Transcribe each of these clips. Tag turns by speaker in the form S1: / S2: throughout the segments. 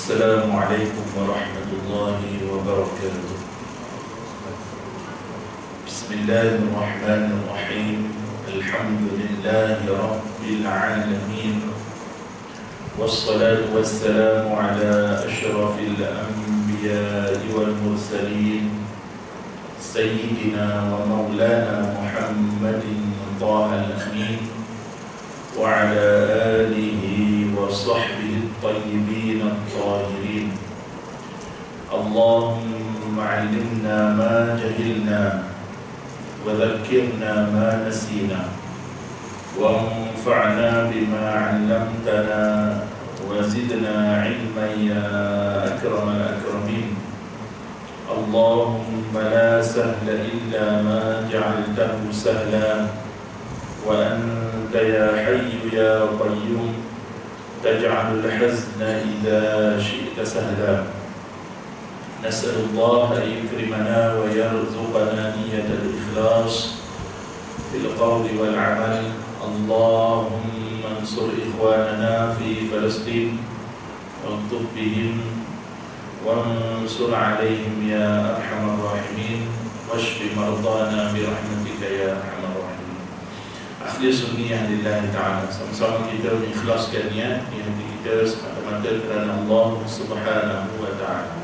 S1: Assalamualaikum warahmatullahi wabarakatuh. Bismillahirrahmanirrahim. Alhamdulillahi rabbil alamin. Wassalatu wassalamu ala asyrafil anbiya'i wal mursalin, sayyidina wa maulana Muhammadin Thahal Amin, wa ala alihi wa sahbihi at-tayyibin at-tahirin. Allahumma 'allimna ma jahilna wa dhakkirna ma nasina wa anfa'na bima 'allamtana wa zidna 'ilman ya akramal akramin. Allahumma la sahla illa ma ja'altahu sahla wa anta ya hayyu ya qayyum taj'alul hazna idza syi'ta sahla. Nas'alullah an yukrimana wa yarzuqana niyatal ikhlas fil qawli wal 'amal. Allahumma ansur ikhwanana fi Palestin waltuf bihim wansur 'alaihim ya arhamar rahimin, washfi mardana bi rahmatika ya arhamar rahimin. Akhlis sunniyah lillahi ta'ala. Sama-sama kita mengikhlaskan niat di hati kita semata-mata kerana Allah subhanahu wa ta'ala.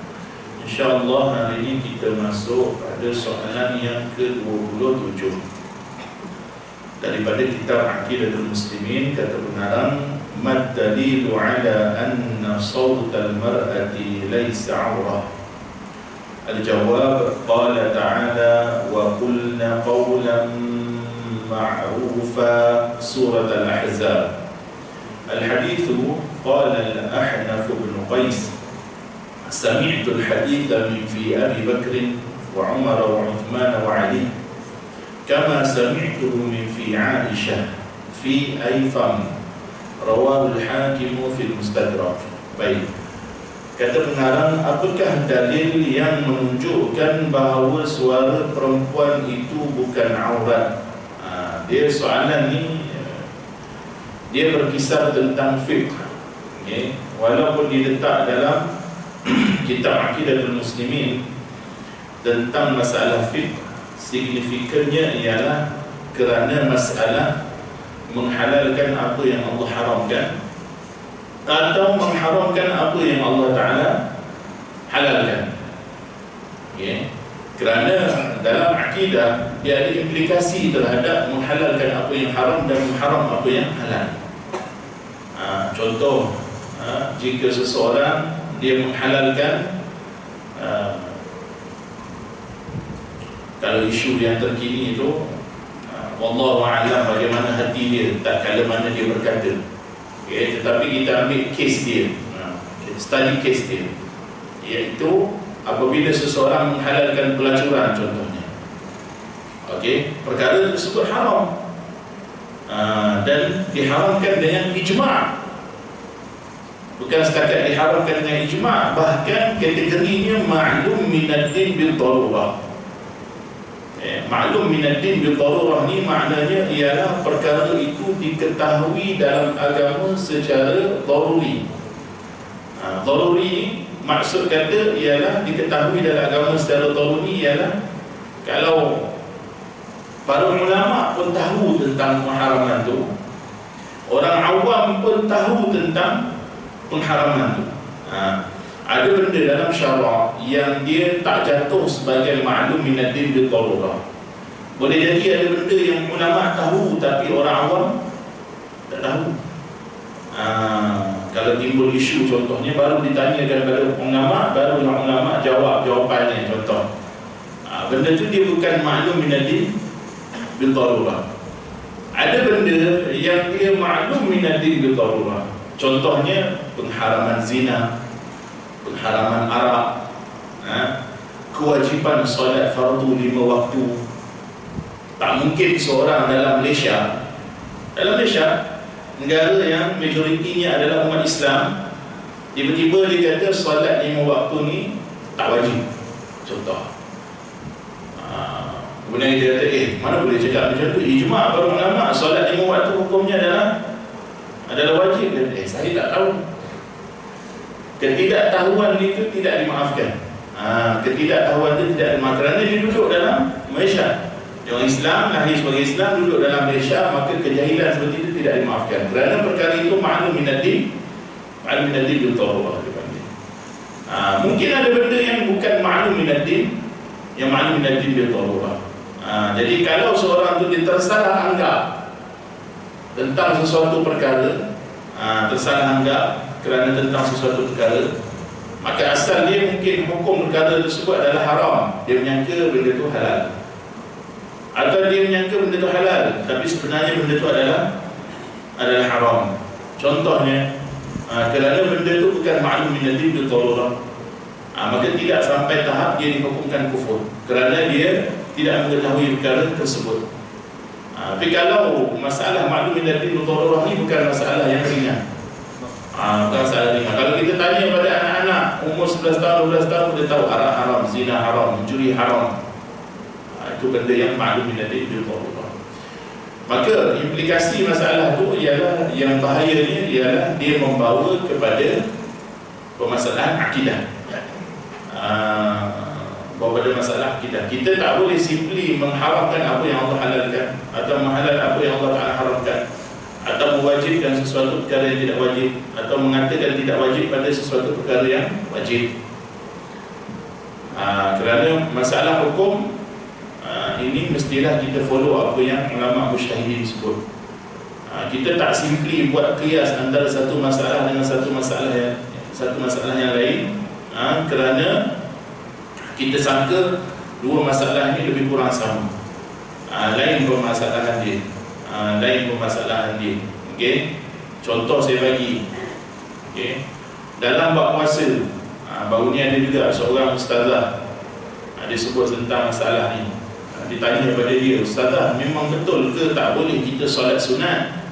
S1: InsyaAllah hari ini kita masuk pada soalan yang ke-27 daripada kitab Aqidatul Muslimin. Kata pengarang, mad dalilu ala anna sawtal mar'ati laysa awrah. Al-jawab, qala ta'ala wa qulna qawlan ma'rufa, Surah Al-Ahzab. Al-hadithu, qala al-Ahnaf bin Qais, sami'tu al-haditha min fi Abi Bakr wa Umar wa Uthman wa Ali, kama sami'tuhu min fi Aisyah fi Ayfam, rawahu al-Hakim fi al-Mustadrak. Baik, kata pengarang, apakah dalil yang menunjukkan bahawa suara perempuan itu bukan aurat? Dia soalan ni dia berkisar tentang fiqh, okay? Walaupun diletak dalam kitab Aqidatul Muslimin tentang masalah fiqh, signifikannya ialah kerana masalah menghalalkan apa yang Allah haramkan atau mengharamkan apa yang Allah Ta'ala halalkan, okay? Kerana dalam akidah dia ada implikasi terhadap menghalalkan apa yang haram dan mengharam apa yang halal. Contoh, jika seseorang dia menghalalkan, kalau isu yang terkini itu, wallahu a'lam bagaimana hati dia tak kala mana dia berkata, okay? Tetapi kita ambil kes dia, study kes dia, iaitu apabila seseorang menghalalkan pelacuran contohnya, okey, perkara tersebut haram, dan diharamkan dengan ijma'. Bukan setakat diharamkan dengan ijma', bahkan kategorinya ma'lum minad din bil darurah. Maklum minaddin bidarurah ni maknanya ialah perkara itu diketahui dalam agama secara daruri. Daruri ni maksud kata ialah diketahui dalam agama secara daruri ialah kalau para ulama pun tahu tentang pengharaman tu, orang awam pun tahu tentang pengharaman tu. Ada benda dalam syarak yang dia tak jatuh sebagai maklum minaddin bidarurah. Boleh jadi ada benda yang ulama tahu tapi orang awam tak tahu. Kalau timbul isu contohnya baru ditanyakan kepada ulama, baru ulama jawab jawapannya contoh. Benda tu dia bukan maklum minaddin bidarurah. Ada benda yang dia maklum minaddin bidarurah. Contohnya pengharaman zina, pengharaman arak, kewajipan solat fardu 5 waktu. Tak mungkin seorang dalam Malaysia, negara yang majoritinya adalah umat Islam, tiba-tiba dia kata solat 5 waktu ni tak wajib. Contoh. Kemudian dia kata, mana boleh cakap macam tu? Ijma' para ulama solat 5 waktu hukumnya adalah wajib. Saya tak tahu. Ketidaktahuan itu tidak dimaafkan. Ketidaktahuan itu tidak dimaafkan kerana dia duduk dalam Malaysia. Orang Islam, lahir sebagai Islam, duduk dalam Malaysia, maka kejahilan seperti itu tidak dimaafkan kerana perkara itu maklum minaddin bidarurah. Mungkin ada benda yang bukan maklum minaddin, yang maklum minaddin bidarurah. Jadi kalau seorang itu tersalah anggap tentang sesuatu perkara, tersalah anggap kerana tentang sesuatu perkara, maka asal dia mungkin hukum perkara tersebut adalah haram. Dia menyangka benda itu halal, atau dia menyangka benda itu halal tapi sebenarnya benda itu adalah haram. Contohnya, kerana benda itu bukan maklum minaddin bidarurah, maka tidak sampai tahap dia dihukumkan kufur kerana dia tidak mengetahui perkara tersebut. Tapi kalau masalah maklum minaddin bidarurah ni bukan masalah yang ringan. Bukan masalah ringan. Kalau kita tanya pada anak-anak umur 11 tahun, 12 tahun, dia tahu arak haram, zina haram, mencuri haram. Itu benda yang maklum minaddin bidarurah. Maka implikasi masalah itu ialah, yang bahayanya ialah dia membawa kepada permasalahan akidah. Bahawa pada masalah akidah, kita tak boleh simply mengharamkan apa yang Allah halalkan, atau menghalal apa yang Allah Ta'ala haramkan, atau mewajibkan sesuatu perkara yang tidak wajib, atau mengatakan tidak wajib pada sesuatu perkara yang wajib. Kerana masalah hukum ini mestilah kita follow apa yang ulama mujtahidin sebut. Kita tak simply buat kias antara satu masalah dengan satu masalah yang lain, kerana kita sangka dua masalah ini lebih kurang sama. Lain permasalahan dia, Okey, contoh saya bagi. Okey, dalam bab puasa, baru ni ada juga seorang ustazah, dia sebut tentang masalah ni. Ditanya kepada dia, ustazah, memang betul ke tak boleh kita solat sunat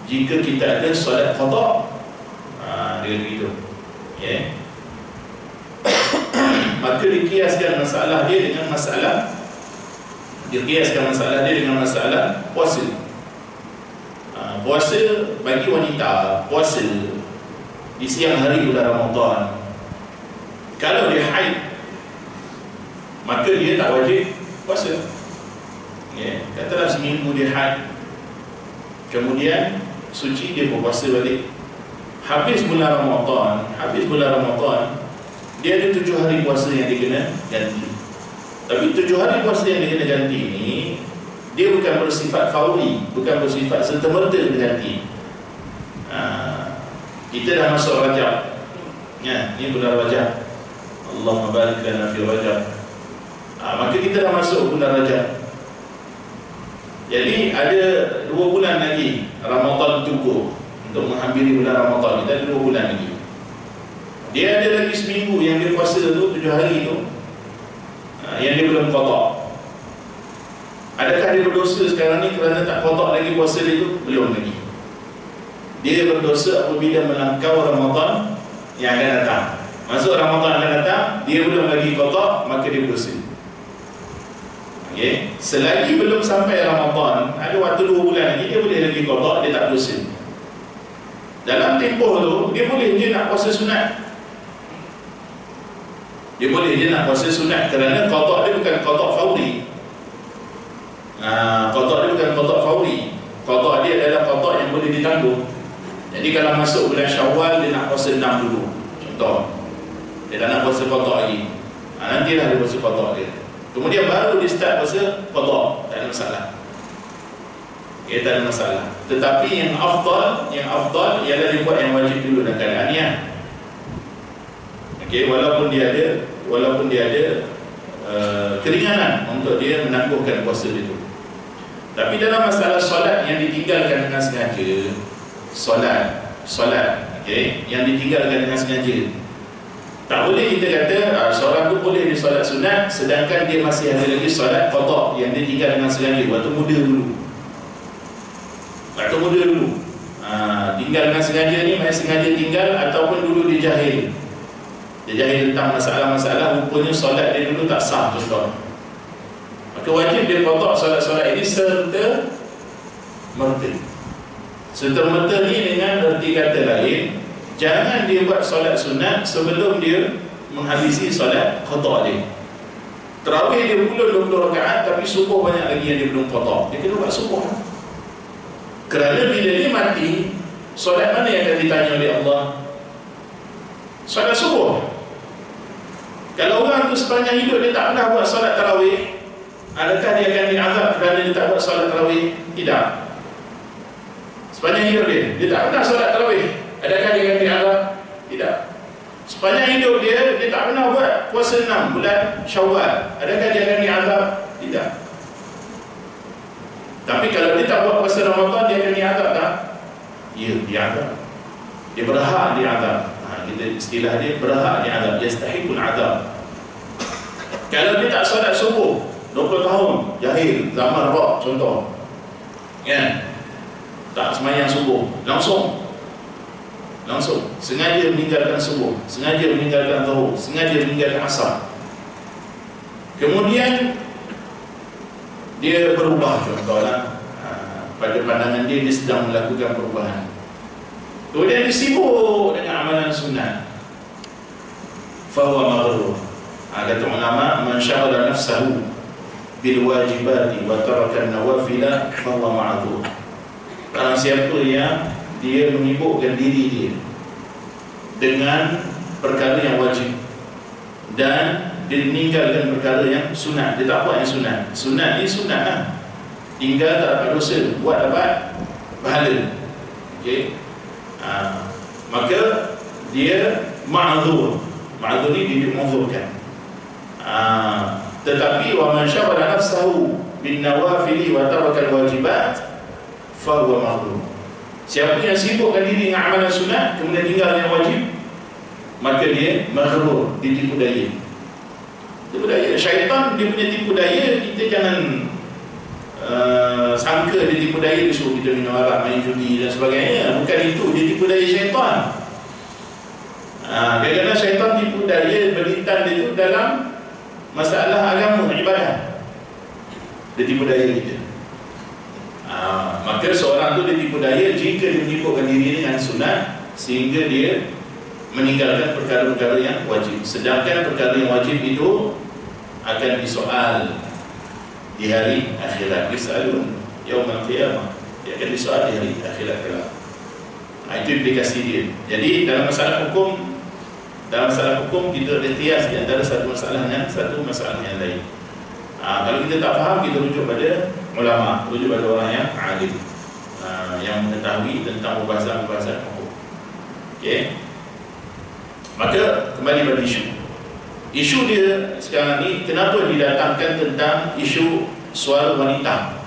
S1: jika kita ada solat qada? Dia kata gitu. Okey, maka dikiaskan masalah dia dengan masalah puasa. Puasa bagi wanita, puasa di siang hari bulan Ramadan, kalau dia haid, maka dia tak wajib puasa. Katalah seminggu dia haid, kemudian suci, dia berpuasa balik. Habis bulan Ramadan, dia ada 7 hari puasa yang dia kena ganti. Tapi 7 hari puasa yang dia kena ganti ni, dia bukan bersifat fauri, bukan bersifat serta-merta berganti. Kita dah masuk Rajab, ni bulan Rajab, Allahumma barik lana fi Rajab. Maka kita dah masuk bulan Rajab. Jadi ada 2 bulan lagi Ramadan tunggu untuk menghampiri bulan Ramadan. Kita ada 2 bulan lagi. Dia ada lagi seminggu yang dia puasa tu, 7 hari tu, yang dia belum qada. Adakah dia berdosa sekarang ni kerana tak qada lagi puasa dia tu? Belum lagi. Dia berdosa apabila melangkau Ramadan yang akan datang. Masuk Ramadan akan datang, dia belum lagi qada, maka dia berdosa. Okay. Selagi belum sampai Ramadan, ada waktu 2 bulan lagi, dia boleh lagi qada, dia tak dosa. Dalam tempoh tu, dia boleh je nak puasa sunat. Dia boleh je nak puasa sunat kerana qada dia bukan qada fauri. Qada dia bukan qada fauri. Qada dia adalah qada yang boleh ditangguh. Jadi kalau masuk bulan Syawal, dia nak puasa 6 dulu. Contoh, dia tak nak puasa qada lagi. Nantilah dia puasa qada dia. Kemudian baru dia start puasa qada, tak ada masalah. Tak ada masalah. Tetapi yang afdal ialah dia buat yang wajib dulu dalam keadaan niat. Okey, walaupun dia ada keringanan untuk dia menangguhkan puasa itu. Tapi dalam masalah solat yang ditinggalkan dengan sengaja, solat, okey, yang ditinggalkan dengan sengaja, tak boleh kita kata seorang tu boleh dia solat sunat sedangkan dia masih ada lagi solat qada yang dia tinggal dengan sengaja waktu muda dulu. Tinggal dengan sengaja ni, maknanya sengaja tinggal ataupun dulu dia jahil. Dia jahil tentang masalah-masalah, rupanya solat dia dulu tak sah, contoh. Maka wajib dia qada solat-solat ini serta merta. Serta merta ni dengan erti kata lain, jangan dia buat solat sunat sebelum dia menghabisi solat qada dia. Tarawih dia mula 20 rakaat tapi subuh banyak lagi yang dia belum qada. Dia kena buat subuh. Kerana bila dia mati, solat mana yang akan ditanya oleh Allah? Solat subuh. Kalau orang tu sepanjang hidup dia tak pernah buat solat tarawih, adakah dia akan diazab kerana dia tak buat solat tarawih? Tidak. Sepanjang hidup dia tak pernah solat tarawih, adakah dia akan diazab? Tidak. Sepanjang hidup dia tak pernah buat puasa 6 bulan Syawal, adakah dia akan diazab? Tidak. Tapi kalau dia tak buat puasa Ramadan, dia akan diazab tak? Ya, diazab. Dia berhak diazab. Kita istilah dia berhak diazab, yastahiqul azab. Kalau dia tak solat subuh 20 tahun, jahil, zaman rock contoh, kan, tak sembahyang subuh, langsung sengaja meninggalkan subuh, sengaja meninggalkan zuhur, sengaja meninggalkan asar, kemudian dia berubah, contohlah pada pandangan dia sedang melakukan perubahan, kemudian dia sibuk dengan amalan sunat, fahuwa maghrur. Kata ulama, man syaghala nafsahu bil wajibati wa taraka an-nawafila fahuwa ma'dzur. Barang siapa yang dia menyibukkan diri dia dengan perkara yang wajib dan dia meninggalkan perkara yang sunat, dia tak buat yang sunat. Sunat ni sunat lah, tinggal tak dapat dosa, buat dapat pahala. Okey, maka dia ma'dzur. Ma'dzur ni dia ma'dzurkan. Tetapi wa man syaghala nafsahu bin nawafili wa taraka al-wajibat fa huwa maghrur. Siapa yang sibukkan diri dengan amalan sunat kemudian tinggal yang wajib, maka dia maghrur, ditipu daya. Tipu daya syaitan, dia punya tipu daya. Kita jangan sangka dia tipu daya, dia suruh kita minum arak, main judi dan sebagainya. Bukan itu, dia tipu daya syaitan. Kadang-kadang syaitan tipu daya beritan dia itu dalam masalah agama, ibadah. Dia tipu daya kita. Maka seorang tu dia tipu daya jika dia menyibukkan diri dengan sunat sehingga dia meninggalkan perkara-perkara yang wajib. Sedangkan perkara yang wajib itu akan disoal di hari akhirat. Disalun yaumul qiyamah, dia akan disoal di hari akhirat kelak. Itu implikasi dia. Jadi dalam masalah hukum kita ada kias di antara satu masalah dengan satu masalah yang lain. Kalau kita tak faham, kita rujuk pada ulama, rujuk pada orang yang alim, yang mengetahui tentang perbahasan-perbahasan hukum. Okey. Maka kembali pada isu dia sekarang ni, kenapa didatangkan tentang isu suara wanita?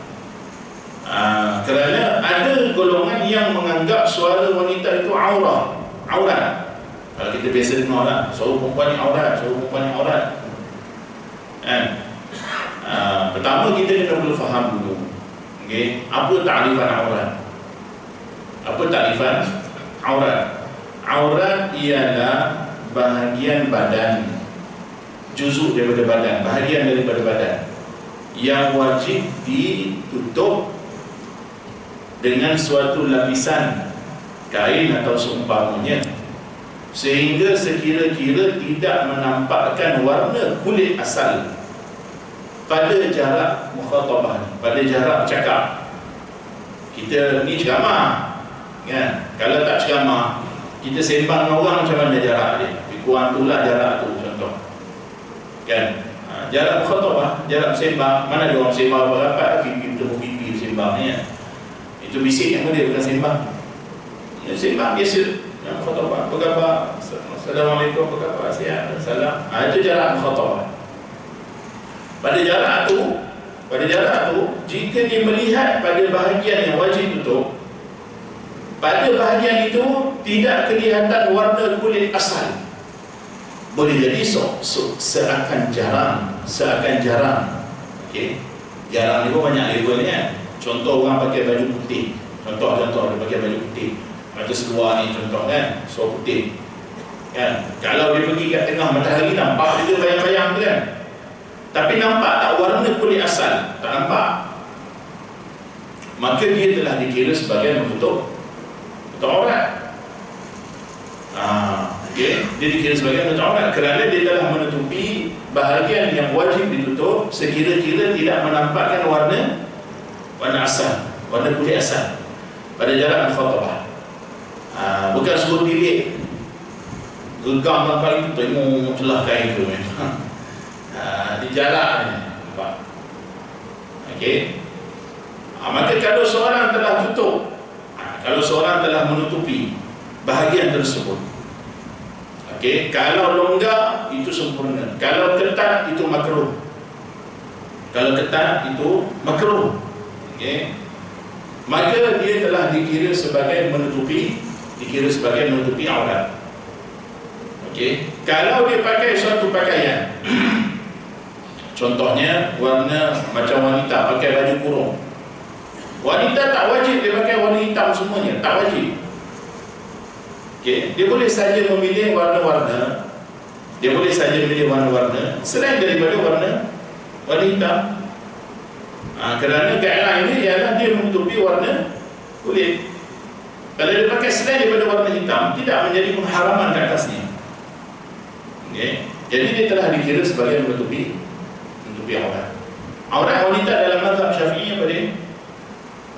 S1: Kerana ada golongan yang menganggap suara wanita itu aurat. Kalau kita biasa dengar lah, suara perempuan ni aurat, suara perempuan ni aurat. Pertama kita kena perlu faham dulu, okay, apa ta'rifan aurat? Apa ta'rifan aurat? Aurat ialah bahagian badan, juzuk daripada badan, bahagian daripada badan yang wajib ditutup dengan suatu lapisan kain atau seumpamanya, sehingga sekira-kira tidak menampakkan warna kulit asal pada jarak mukhatabah, pada jarak cakap. Kita ni ceramah kan, kalau tak ceramah kita sembang dengan orang, macam mana jarak dia? Kurang tu lah jarak tu, contoh kan. Jarak mukhatabah, jarak sembang, mana ada orang sembang berapa pipi bertemu pipi sembang ni ya. Itu bisik yang dia bukan sembang. Ya, sembang biasa. Yang mukhatabah, apa khabar? Assalamualaikum, apa khabar? Sihat, salam. Itu jarak mukhatabah. Pada jarak tu, jika dia melihat pada bahagian yang wajib tutup, pada bahagian itu tidak kelihatan warna kulit asal, boleh jadi seakan jarang. Okey, jarang ni pun banyak levelnya. Contoh orang pakai baju putih, contoh dia pakai baju putih, macam seluar ni contoh kan, seluar putih kan. Kalau dia pergi kat tengah matahari, nampak dia bayang-bayang tu kan, tapi nampak tak warna kulit asal? Tak nampak. Maka dia telah dikira sebagai menutup aurat. Okay. Dia dikira sebagai menutup aurat kerana dia telah menutupi bahagian yang wajib ditutup sekira-kira tidak menampakkan warna asal, warna kulit asal pada jarak mukhatabah. Bukan suruh tilik gegang kali tu tengok celah kain tu memang. Di jarak ni nampak. Okey. Maka kalau seorang telah tutup, kalau seorang telah menutupi bahagian tersebut, okey, kalau longgar itu sempurna, kalau ketat itu makruh. Kalau ketat itu makruh. Okey. Maka dia telah dikira sebagai menutupi aurat. Okey. Kalau dia pakai suatu pakaian, contohnya warna macam wanita pakai baju kurung. Wanita tak wajib dia pakai warna hitam semuanya, tak wajib. Okey, dia boleh saja memilih warna-warna. Selain daripada warna hitam. Kerana guideline ini ialah dia menutupi warna kulit. Kalau dia pakai selain daripada warna hitam, tidak menjadi pengharaman ke atasnya. Okey, jadi dia telah dikira sebagai menutupi aurat. Aurat wanita dalam mazhab Syafi'i apa dia?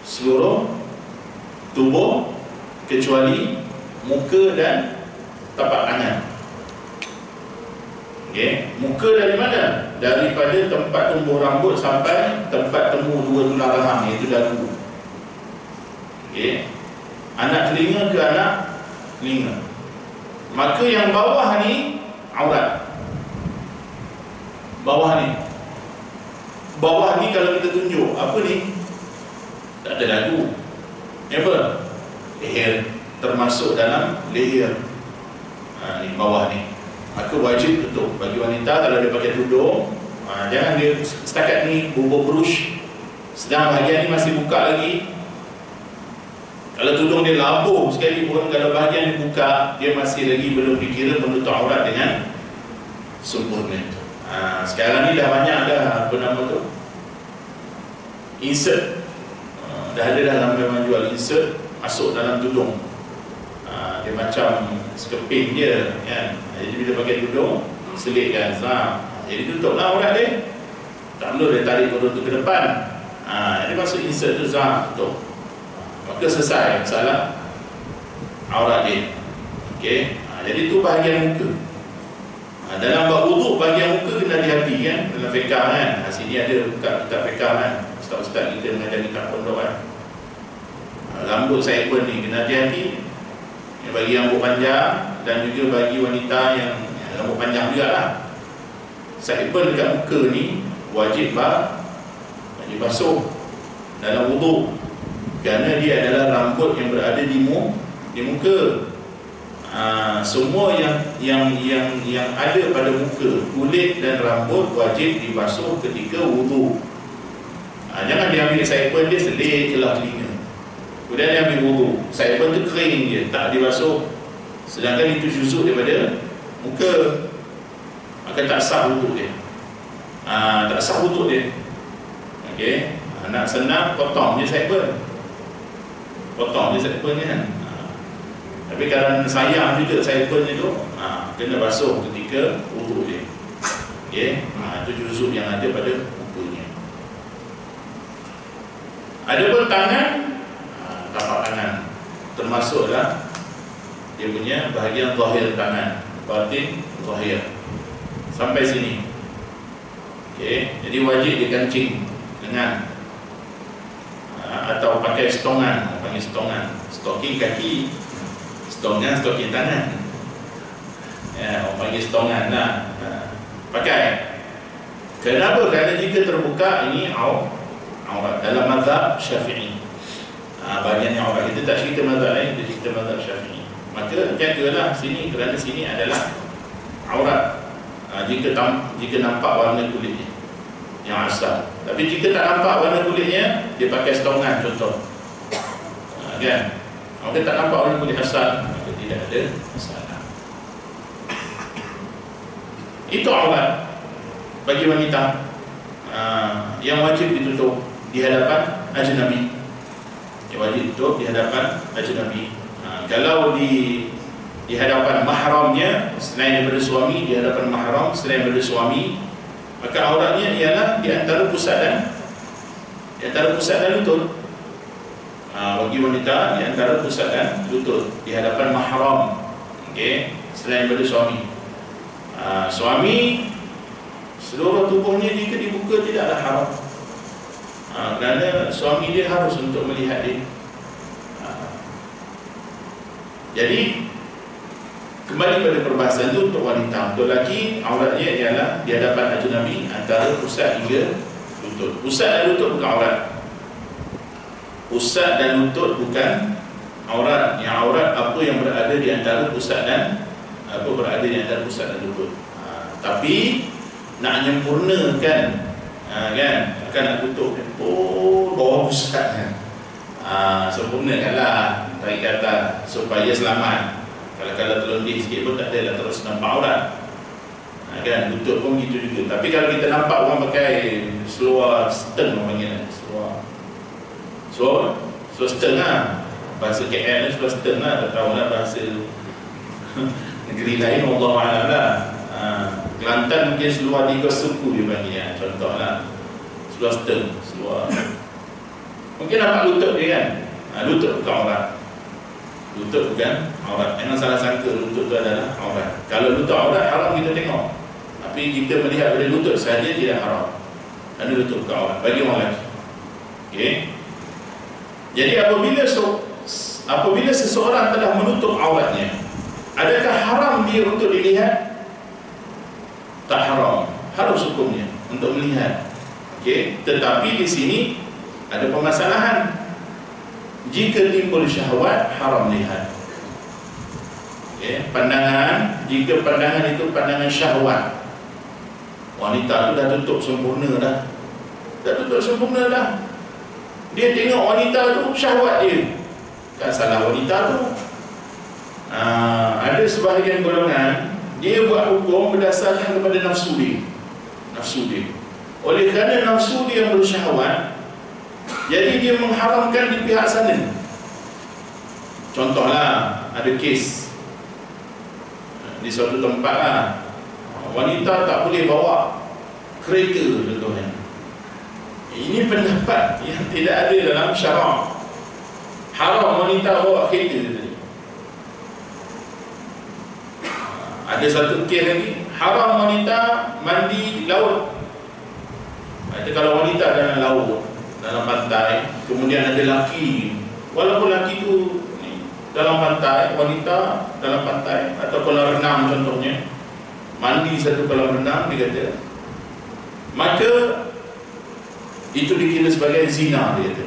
S1: Seluruh tubuh kecuali muka dan tapak tangan. Okey, muka dari mana? Daripada tempat tumbuh rambut sampai tempat temu dua tulang rahang, iaitu dagu. Okey, anak telinga ke anak telinga. Maka yang bawah ni aurat. Bawah ni kalau kita tunjuk, apa ni? Tak ada dagu. Ni apa? Leher, termasuk dalam leher. Ni bawah ni. Maka wajib tutup. Bagi wanita kalau dia pakai tudung, jangan dia setakat ni bubur brush, sedang bahagian ni masih buka lagi. Kalau tudung dia labuh sekali pun, kalau bahagian ni buka, dia masih lagi belum dikira menutup aurat dengan sempurna. Sekarang ni dah banyak dah apa nama tu, insert. Dah ada dalam memang jual insert masuk dalam tudung. Dia macam sekeping dia kan. Jadi bila pakai tudung, selitkan, jadi tutuplah aurat dia. Tak perlu dia tarik tudung tu ke depan. Dia masuk insert tu, tutup. Maka selesai masalah aurat dia. Okey. Jadi tu bahagian muka. Dalam bab wuduk, bahagian muka kena hati-hati kan. Dalam fiqah kan, sini ada buka kitab fiqah kan, ustaz-ustaz kita mengajar kitab pondok kan. Rambut saya pun ni kena hati-hati. Bagi rambut panjang dan juga bagi wanita yang rambut panjang juga lah, saipun dekat muka ni wajib basuh dalam wuduk, kerana dia adalah rambut yang berada di muka. Semua yang ada pada muka, kulit dan rambut wajib dibasuh ketika wuduk. Jangan diambil saipun dia selit celah telinga, kemudian dia ambil wuduk, saipun tu kering dia, tak dibasuh, sedangkan itu juzuk daripada muka, maka tak sah wuduk dia. Tak sah wuduk dia. Okey, nak senang potong je sideburn. Potong je sideburn kan. Tapi kalau sayang juga sideburn itu, kena basuh ketika wuduk dia. Okey, itu juzuk yang ada pada muka. Adapun tangan, tapak tangan termasuklah dia punya bahagian zahir tangan, batin zahir. Sampai sini. Okey, jadi wajib dikancing dengan atau pakai stongan, panggil stongan, stocking kaki, stongan stocking tangan. Ya, orang panggil stongan lah. Pakai. Kenapa? Kerana jika terbuka ini aurat dalam mazhab Syafi'i. Bahagian yang aurat itu tak cerita mazhab lain, dia cerita mazhab Syafi'i. Maka jagalah sini kerana sini adalah aurat. Jika nampak warna kulitnya yang asal. Tapi jika tak nampak warna kulitnya, dia pakai stongan contoh. Kan? Maka tak nampak warna kulit asal, maka tidak ada masalah. Itu aurat bagi wanita yang wajib ditutup di hadapan ajnabi. Yang wajib ditutup di hadapan ajnabi. Kalau di hadapan mahramnya selain daripada suami, di hadapan mahram selain daripada suami, maka auratnya ialah di antara pusat dan lutut. Bagi wanita di antara pusat dan lutut di hadapan mahram. Okey, selain daripada suami. Suami seluruh tubuhnya jika dibuka tidaklah haram. Kerana suami dia harus untuk melihat dia. Jadi kembali pada perbahasan itu untuk wanita. Untuk lelaki, auratnya ialah di hadapan ajnabi antara pusat hingga lutut. Pusat dan lutut bukan aurat. Pusat dan lutut bukan aurat. Yang aurat apa yang berada di antara pusat dan pusat dan lutut. Tapi nak menyempurnakan, kan, akan nak tutup bawah pusat kan. Sempurnakanlah tarik kata supaya selamat. Kalau terlondih sikit pun tak adalah terus nampak aurat. Kan, lutut pun gitu juga. Tapi kalau kita nampak orang pakai seluar steng, orang panggil seluar steng lah. Bahasa KL ni seluar steng lah. Tak tahu lah bahasa negeri lain, Wallahualam lah. Kelantan mungkin seluar 3 suku dia panggil ya. Contoh lah seluar steng, seluar mungkin nampak lutut dia kan. Lutut bukan aurat. Lutut bukan aurat. Jangan salah sangka lutut itu adalah aurat. Kalau lutut aurat, haram kita tengok. Tapi jika melihat pada lutut saja tidak haram. Kerana lutut bukan aurat bagi orang lelaki. Okey. Jadi apabila seseorang telah menutup auratnya, adakah haram dia untuk dilihat? Tak haram. Harus hukumnya untuk melihat. Okey. Tetapi di sini ada permasalahan. Jika timbul syahwat, haram lihat. Okay. Pandangan, jika pandangan itu pandangan syahwat, wanita tu dah tutup sempurna dah. Dia tengok wanita tu, syahwat dia. Kan salah wanita tu. Ada sebahagian golongan, dia buat hukum berdasarkan kepada nafsu dia. Oleh kerana nafsu dia yang bersyahwat, jadi dia mengharamkan di pihak sana. Contohlah, ada kes di suatu tempat lah, wanita tak boleh bawa kereta contohnya. Ini pendapat yang tidak ada dalam syarak. Haram wanita bawa kereta tadi. Ada satu kes lagi, haram wanita mandi laut. Itu kalau wanita dalam laut, dalam pantai, kemudian ada lelaki, walaupun lelaki tu dalam pantai, wanita dalam pantai atau kolam renang contohnya, mandi satu kolam renang, dia kata, maka itu dikira sebagai zina, dia kata.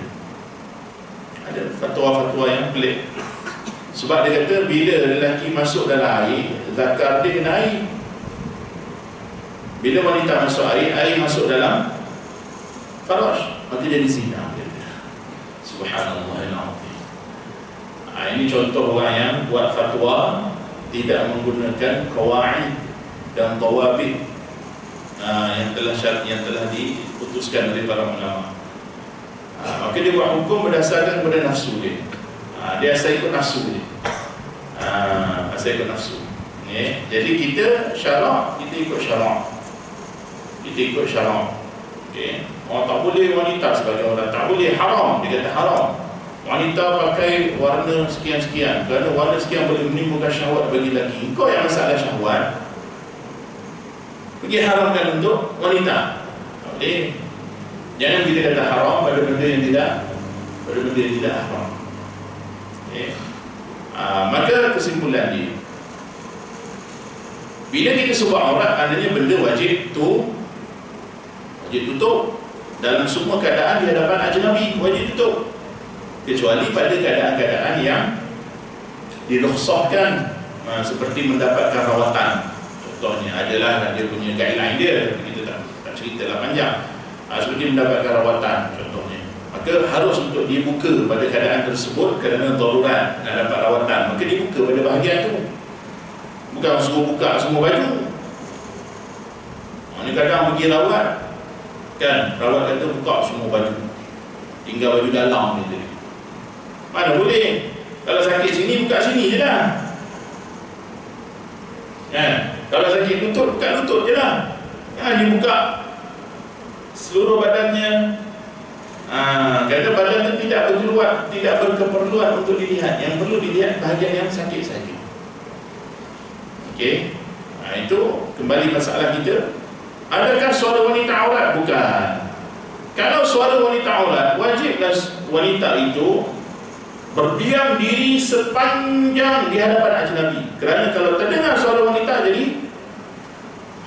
S1: Ada fatwa-fatwa yang pelik. Sebab dia kata bila lelaki masuk dalam air, zakar dia kena air. Bila wanita masuk air, air masuk dalam faraj, maka jadi zina. Subhanallahilazim. Ini contoh orang yang buat fatwa tidak menggunakan qawaid dan tawabit yang telah diputuskan oleh para ulama. Maka dia buat hukum berdasarkan kepada nafsu dia. Dia asal ikut nafsu dia. Asal ikut nafsu. Jadi kita syarak, kita ikut syarak. Kita ikut syarak. Orang tak boleh wanita sebagai orang, tak boleh, haram, dia kata haram. Wanita pakai warna sekian-sekian, kerana warna sekian boleh menimbulkan syahwat bagi lelaki. Kau yang masalah syahwat, pergi haramkan untuk wanita. Tak boleh. Jangan kita kata haram pada benda yang tidak haram. Maka kesimpulan dia, bila kita sebut aurat, adanya benda wajib tutup. Dalam semua keadaan di hadapan ajnabi wajib tutup, kecuali pada keadaan-keadaan yang dirukhsahkan, seperti mendapatkan rawatan. Contohnya adalah dia punya guideline dia, kita tak ceritalah panjang. Seperti mendapatkan rawatan contohnya, maka harus untuk dibuka pada keadaan tersebut kerana darurat nak dapat rawatan, maka dibuka pada bahagian tu. Bukan suruh buka semua baju. Ini kadang pergi rawat kan, rawat kata buka semua baju, tinggal baju dalam ni. Mana boleh? Kalau sakit sini, buka sini je lah. Kalau sakit lutut, buka lutut je lah. Dibuka seluruh badannya. Kerana badan itu tidak berkeperluan untuk dilihat. Yang perlu dilihat bahagian yang sakit saja. Itu kembali masalah kita. Adakah suara wanita aurat? Bukan. Kalau suara wanita aurat, wajiblah wanita itu berdiam diri sepanjang di hadapan ajnabi. Kerana kalau terdengar suara wanita jadi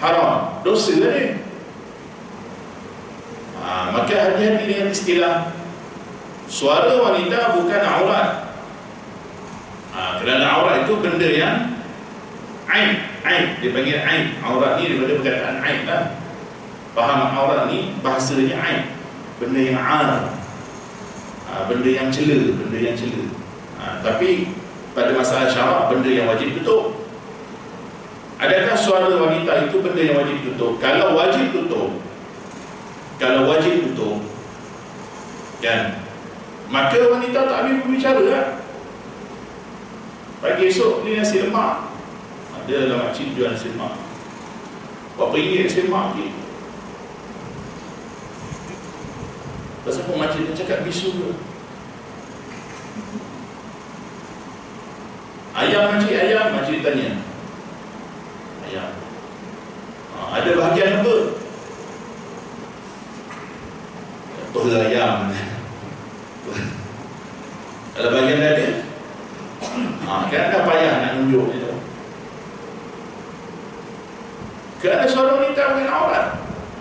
S1: haram, dosa dia. Maka hati-hati dengan istilah suara wanita bukan aurat. Kerana aurat itu benda yang aib. Dia panggil aib. Aurat ni daripada perkataan aib lah. Faham aurat ni bahasanya aib, benda yang benda yang cela. Tapi pada masalah syarak, benda yang wajib tutup. Adakah suara wanita itu benda yang wajib tutup? Kalau wajib tutup kan, maka wanita tak boleh berbicara lah. Pagi esok ni nasi lemak, ada dalam makcik jual nasi lemak, berapa ringgit nasi lemak ni? Pasal pun makcik dia cakap bisu ke? Ayam makcik tanya ayam. Ada bahagian apa? Paha ayam. Kalau bahagian dada, kan dah payah nak tunjuk itu. Kerana suara wanita bukan aurat,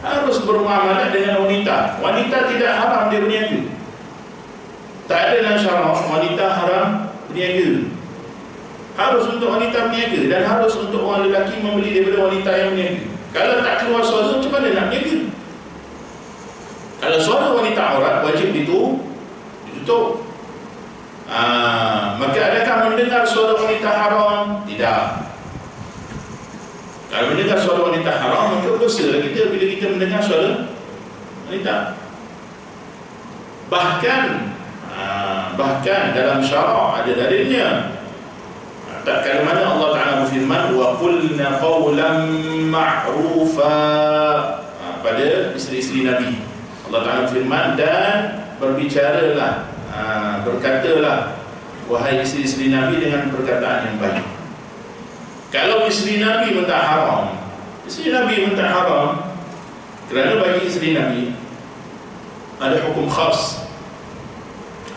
S1: harus bermuamalah dengan wanita. Wanita tidak haram dia berniaga. Tak ada dalam syarak wanita haram berniaga. Harus untuk wanita berniaga, dan harus untuk orang lelaki membeli daripada wanita yang berniaga. Kalau tak keluar suara, macam mana nak berniaga? Kalau suara wanita aurat, wajib ditutup. Maka adakah mendengar suara wanita haram? Tidak. Kalau mendengar suara wanita haram, maka dosa kita bila kita mendengar suara wanita. Bahkan dalam syarak ada dalilnya. Tak kala mana Allah Ta'ala berfirman, wa qulna qawlan ma'rufa, pada isteri-isteri Nabi. Allah Ta'ala berfirman, dan berbicaralah, berkatalah wahai isteri-isteri Nabi dengan perkataan yang baik. Kalau isteri Nabi minta haram, kerana bagi isteri Nabi ada hukum khas.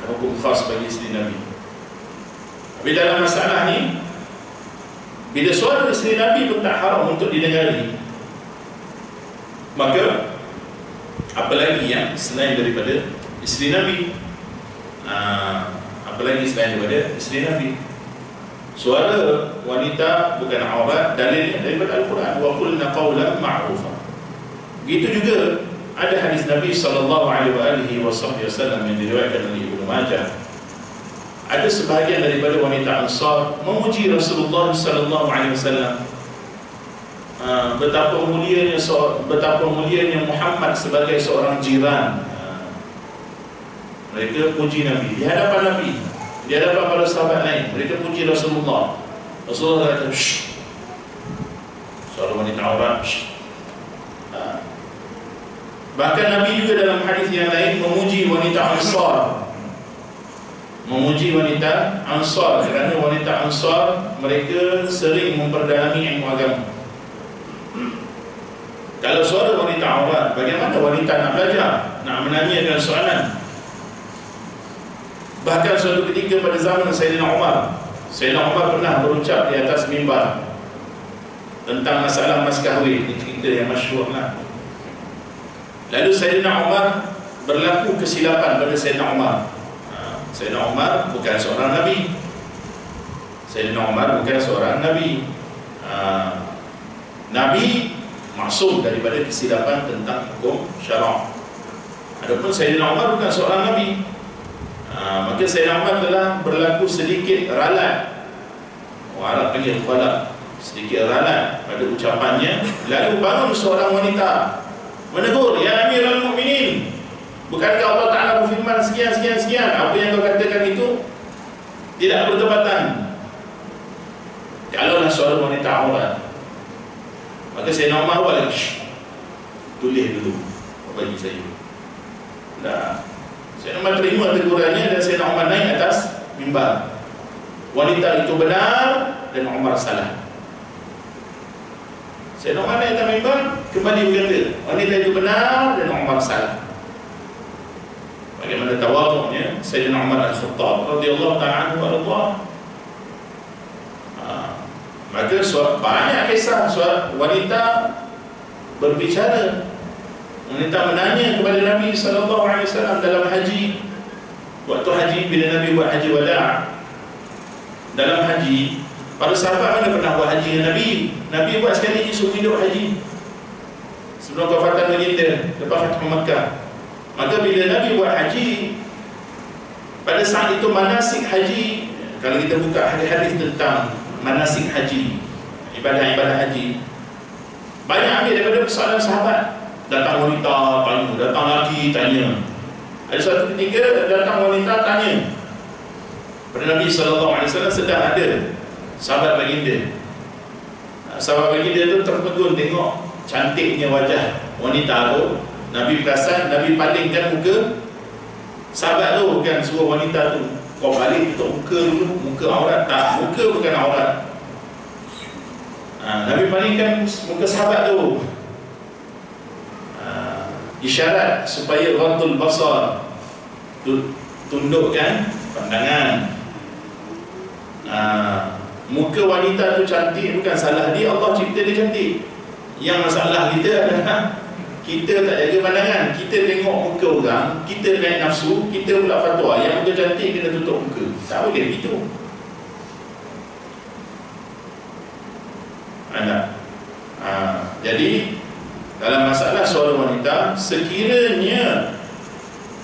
S1: Bagi isteri Nabi. Tapi dalam masalah ni, bila suara isteri Nabi pun tak haram untuk didengari, maka apalagi yang selain daripada isteri Nabi, suara wanita bukan aurat, dalilnya daripada Al-Quran, wa qulna qawlan ma'rufa. Begitu juga ada hadis Nabi SAW yang diriwayatkan oleh Ibnu Majah. Ada sebahagian daripada wanita Ansar memuji Rasulullah SAW, betapa mulianya Muhammad sebagai seorang jiran. Mereka puji Nabi di hadapan Nabi, di hadapan para sahabat lain. Mereka puji Rasulullah. Rasulullah kata, shh, suara wanita aurat. Bahkan Nabi juga dalam hadis yang lain memuji wanita Ansar, memuji wanita Ansar, kerana wanita Ansar mereka sering memperdalami ilmu agama. Kalau suara wanita aurat, bagaimana wanita nak belajar, nak menanyakan soalan? Bahkan suatu ketika pada zaman Sayyidina Umar pernah berucap di atas mimbar tentang masalah mas kahwin. Ini cerita yang masyhur lah. Lalu Sayyidina Umar berlaku kesilapan pada Sayyidina Umar. Sayyidina Umar bukan seorang Nabi. Nabi maksum daripada kesilapan tentang hukum syarak. Adapun Sayyidina Umar bukan seorang Nabi. Maka Sayyidina Umar telah berlaku sedikit ralat. Arab panggil khalaq, sedikit ralat pada ucapannya. Lalu bangun seorang wanita menegur, "Ya Amirul Mukminin, bukankah Allah Ta'ala berfirman sekian. Apa yang kau katakan itu tidak bertepatan. Kalaulah suara wanita aurat." Maka Sayyidina Umar balik, tulis dulu bagi saya. Nah, Sayyidina Umar terima tegurannya dan Sayyidina Umar naik atas mimbar. Wanita itu benar dan Umar salah. Sayyidina Umar naik atas mimbar, kembali berkata, wanita itu benar dan Umar salah. Bagaimana tawadhu'nya Sayyidina Umar Al-Khattab radhiyallahu ta'ala anhu wa maka banyak kisah wanita berbicara, wanita menanya kepada Nabi SAW dalam haji. Waktu haji, bila Nabi buat haji wada', dalam haji, para sahabat mana pernah buat haji dengan Nabi? Nabi buat sekali je seumur hidup haji sebelum kewafatan baginda, lepas Fathu Makkah. Maka bila Nabi buat haji, pada saat itu manasik haji, kalau kita buka hadis-hadis tentang manasik haji, ibadah-ibadah haji, banyak ambil daripada persoalan sahabat. Datang wanita tanya, datang lelaki tanya. Ada suatu ketika datang wanita tanya pada Nabi SAW, sedang ada sahabat baginda. Sahabat baginda tu terpegun tengok cantiknya wajah wanita tu. Nabi perasan, Nabi palingkan muka sahabat tu, bukan suruh wanita tu, kau balik tutup muka dulu, muka aurat. Tak, muka bukan aurat. Nabi palingkan muka sahabat tu, isyarat supaya ghaddul basar, tundukkan pandangan. Muka wanita tu cantik bukan salah dia, Allah cipta dia cantik. Yang masalah kita adalah kita tak jaga pandangan. Kita tengok muka orang, kita naik nafsu, kita pula fatwa yang muka cantik kena tutup muka. Tak boleh begitu. Jadi dalam masalah suara wanita, sekiranya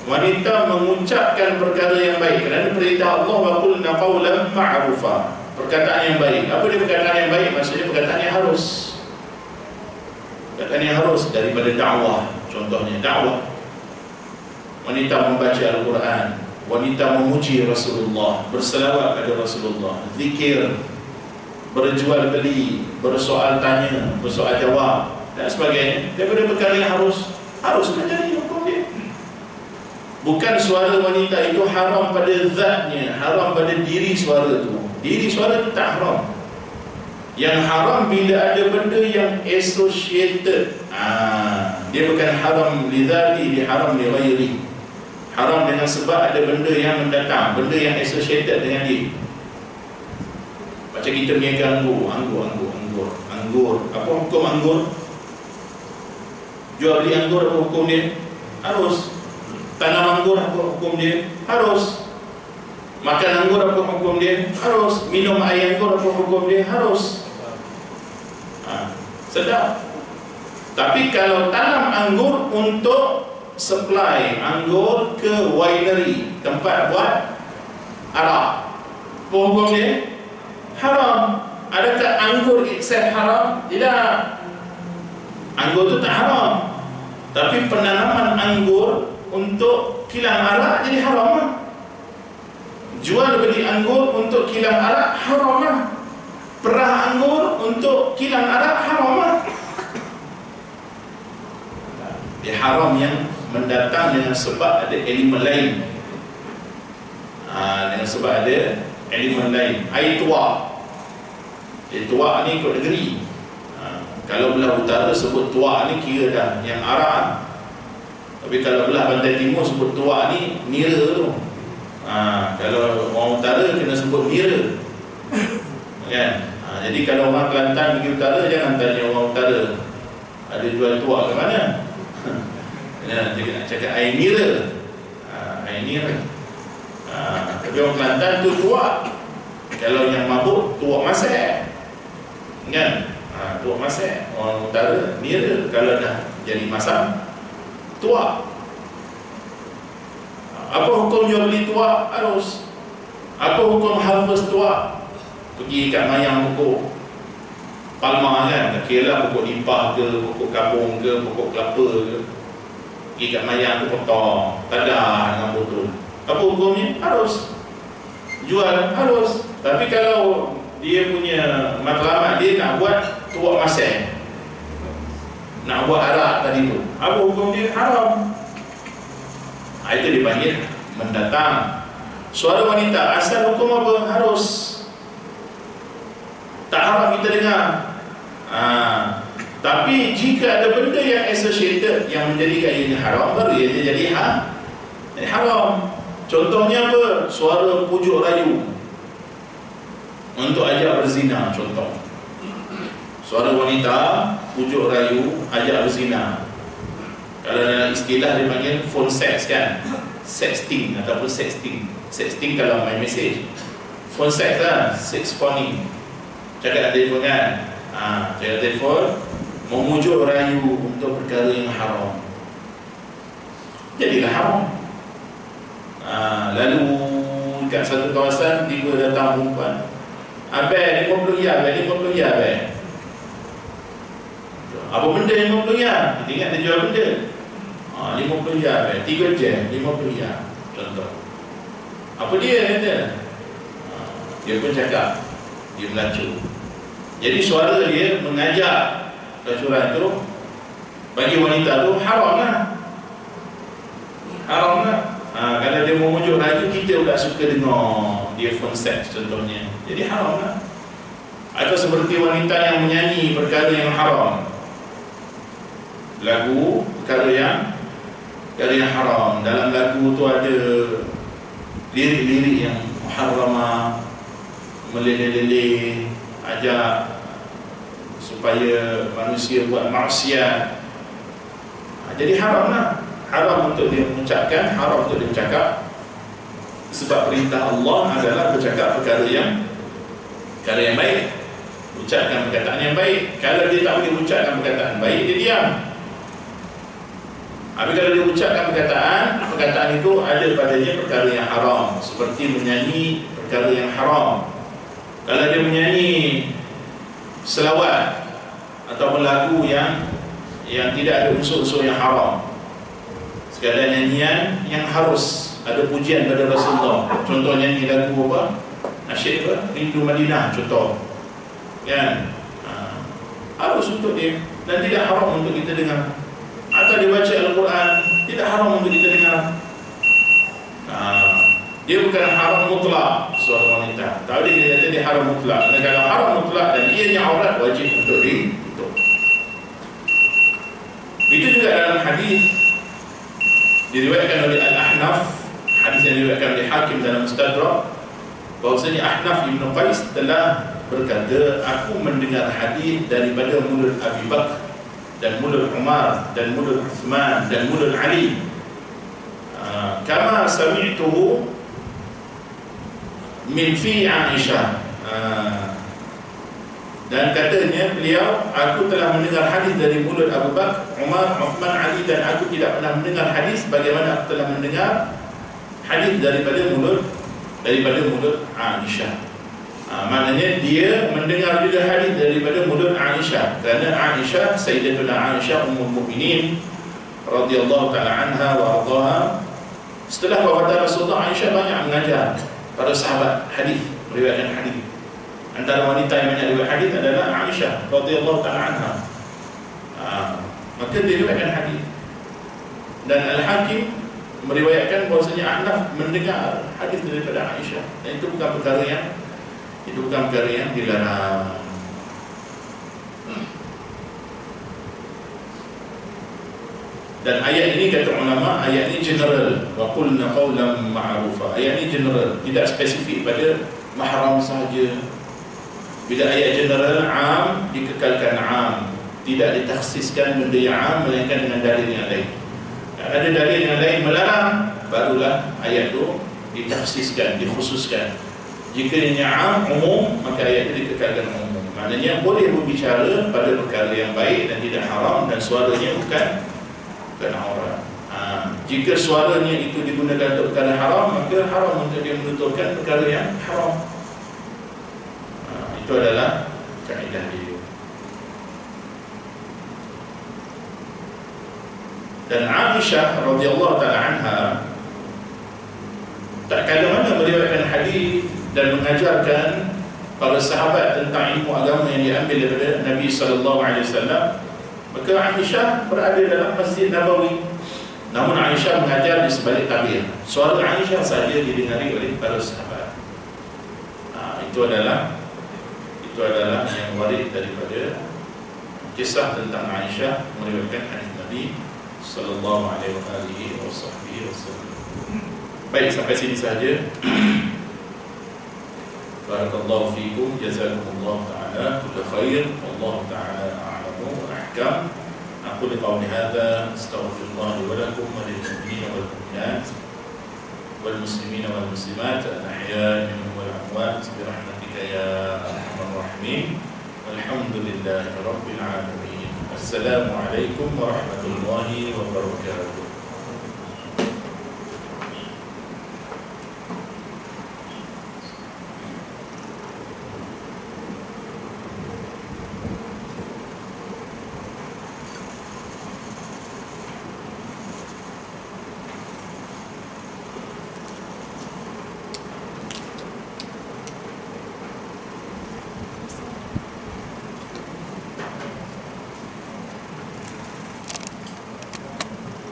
S1: wanita mengucapkan perkara yang baik, kerana perintah Allah wa qulna qawlan ma'rufa, perkataan yang baik. Apa dia perkataan yang baik? Maksudnya perkataan yang harus, perkataan yang harus daripada dakwah. Contohnya dakwah, wanita membaca Al-Quran, wanita memuji Rasulullah, berselawat pada Rasulullah, zikir, berjual beli, bersoal tanya, bersoal jawab dan sebagainya, daripada perkara yang harus menjadi hukum dia. Bukan suara wanita itu haram pada zatnya, haram pada diri suara itu. Diri suara itu tak haram. Yang haram bila ada benda yang associated. Dia bukan haram li dzati, dia haram li ghairi. Haram dengan sebab ada benda yang mendatang, benda yang associated dengan dia. Macam kita meniaga anggur. Apa hukum anggur? Jual beli anggur, apa hukum dia? Harus. Tanam anggur, apa hukum dia? Harus. Makan anggur, apa hukum dia? Harus. Minum air anggur, apa hukum dia? Harus. Sedap. Tapi kalau tanam anggur untuk supply anggur ke winery, tempat buat arak, apa hukum dia? Haram. Adakah anggur itself haram? Tidak. Anggur itu tak haram. Tapi penanaman anggur untuk kilang arak jadi haram lah. Jual beli anggur untuk kilang arak haram lah. Perah anggur untuk kilang arak haram lah. Dia haram yang mendatang dengan sebab ada elemen lain. Dengan sebab ada elemen lain. Air tuak. Air tuak ni ikut negeri. Kalau belah utara sebut tuak ni kira dah yang arak. Tapi kalau belah pantai timur sebut tuak ni nira tu. Kalau orang utara kena sebut nira. Kan? Jadi kalau orang Kelantan pergi utara, jangan tanya orang utara ada jual tuak ke mana. Nak cakap air nira. Air nira. Tapi orang Kelantan tu tuak. Kalau yang mabuk, tuak masak. Kan? Tuak masak. Orang utara nira. Kalau dah jadi masam, tuak. Apa hukum jual beli tuak? Harus. Apa hukum harvest tuak? Pergi kat mayang pokok palma kan, tak kira lah pokok limpah ke, pokok kapung ke, pokok kelapa ke. Pergi kat mayang tu potong, tadah dengan botol. Apa hukumnya? Harus. Jual? Harus. Tapi kalau dia punya matlamat dia nak buat tuak masak, nak buat arak tadi tu, apa hukum dia? Haram. Itu dipanggil mendatang. Suara wanita asal hukum apa? Harus. Tak harap kita dengar. Tapi jika ada benda yang associated yang menjadikan ianya haram, baru ia jadi haram. Contohnya apa? Suara pujuk rayu untuk ajak berzina, contoh. Suara wanita pujuk rayu ajak berzina. Kalau dalam istilah dipanggil phone sex kan, sexting ataupun sexting. Sexting kalau main message. Phone sex lah, sex phoning. Cakap telefon kan, cakap telefon memujuk rayu untuk perkara yang haram, jadilah haram. Lalu kat satu kawasan tiba datang perempuan, abang 50 ya, abang 50 ya, abang. Apa benda 50 ya? Kita ingat dia jual benda. 50 ya, abang. 3 jam 50 ya, contoh. Apa dia kata? Dia pun cakap, dia melacur. Jadi suara dia mengajak lacuran tu, bagi wanita tu haram lah. Haram lah. Kalau dia memujuk rayu, kita tak suka dengar dia phone sex contohnya. Jadi haram lah. Atau seperti wanita yang menyanyi perkara yang haram, lagu perkara yang haram. Dalam lagu tu ada lirik-lirik yang muharramah, meleleh-leleh, ajak supaya manusia buat maksiat. Jadi haram lah. Haram untuk dia mengucapkan, haram untuk dia bercakap. Sebab perintah Allah adalah bercakap perkara yang baik, ucapkan perkataan yang baik. Kalau dia tak boleh ucapkan perkataan baik, dia diam. Tapi kalau dia ucapkan perkataan itu ada padanya perkara yang haram, seperti menyanyi perkara yang haram. Kalau dia menyanyi selawat atau lagu yang tidak ada unsur-unsur yang haram, sekadar nyanyian yang harus ada pujian pada Rasulullah, contoh nyanyi lagu apa? Nasyid apa? Rindu Madinah contoh, kan? Harus untuk dia, dan tidak haram untuk kita dengar. Atau dia baca Al-Quran, tidak haram untuk kita dengar. Dia bukan haram mutlak suara wanita. Tapi dia kata dia haram mutlak. Dan kalau haram mutlak dan ianya aurat, wajib untuk ditutup. Itu juga dalam hadis diriwayatkan oleh Al-Ahnaf, hadis yang diriwayatkan oleh Hakim dalam Mustadrak, bahwasanya Ahnaf Ibn Qais telah berkata, aku mendengar hadis daripada mulut Abi Bakr dan mulut Umar dan mulut Uthman dan mulut Ali, kama sami'tuhu min fi Aisyah. Dan katanya beliau, aku telah mendengar hadis dari mulut Abu Bakar, Umar, Uthman, Ali, dan aku tidak pernah mendengar hadis bagaimana aku telah mendengar hadis daripada mulut Aisyah. Maknanya dia mendengar juga hadis daripada mulut Aisyah, kerana Aisyah, Sayyidatuna Aisyah Ummul Mukminin radhiyallahu ta'ala anha wa radhaha, Setelah wafat Rasulullah, Aisyah banyak mengajar para sahabat hadis, meriwayatkan hadis. Antara wanita yang banyak riwayat hadis adalah Aisyah radhiyallahu ta'ala anha. Maka diriwayatkan hadis. Dan Al-Hakim meriwayatkan bahwasanya Ahnaf mendengar hadis daripada Aisyah. Dan itu bukan perkara yang dilarang. Dan ayat ini kata ulama, ayat ini general. Wa qulna qawlan ma'rufa. Ayat ini general, tidak spesifik pada mahram sahaja. Bila ayat general, am dikekalkan am, tidak ditakhsiskan benda yang am melainkan dengan dalil yang lain. Ada dalil yang lain melarang, barulah ayat itu ditakhsiskan, dikhususkan. Jika yang am umum, maka ayat itu dikekalkan umum. Maknanya boleh berbicara pada perkara yang baik dan tidak haram, dan suaranya bukan aurat. Jika suaranya itu digunakan untuk perkara haram, maka haram untuk dia menuturkan perkara yang haram. Itu adalah kaedah dia. Dan Aisyah radhiyallahu ta'ala anha tak kala mana meriwayatkan hadis dan mengajarkan para sahabat tentang ilmu agama yang diambil daripada Nabi sallallahu alaihi wasallam. Maka Aisyah berada dalam Masjid Nabawi, namun Aisyah mengajar di sebalik tabir. Suara Aisyah saja didengari oleh para sahabat. Itu adalah yang warid daripada kisah tentang Aisyah meriwayatkan hadis Nabi sallallahu alaihi wasallam. Baik, sampai sini saja. Barakallahu fikum, jazakumullah ta'ala kulla khair. Allah ta'ala a'lamu wa ahkam. Aqulu qawli hadha astaghfirullah li wa lakum wa lil mu'minina wal mu'minat wal muslimina wal muslimat al-ahya'i minhum wal amwat bi rahmatika ya arhamar rahimin. Walhamdulillahi rabbil alamin. Assalamu alaikum warahmatullahi wabarakatuh.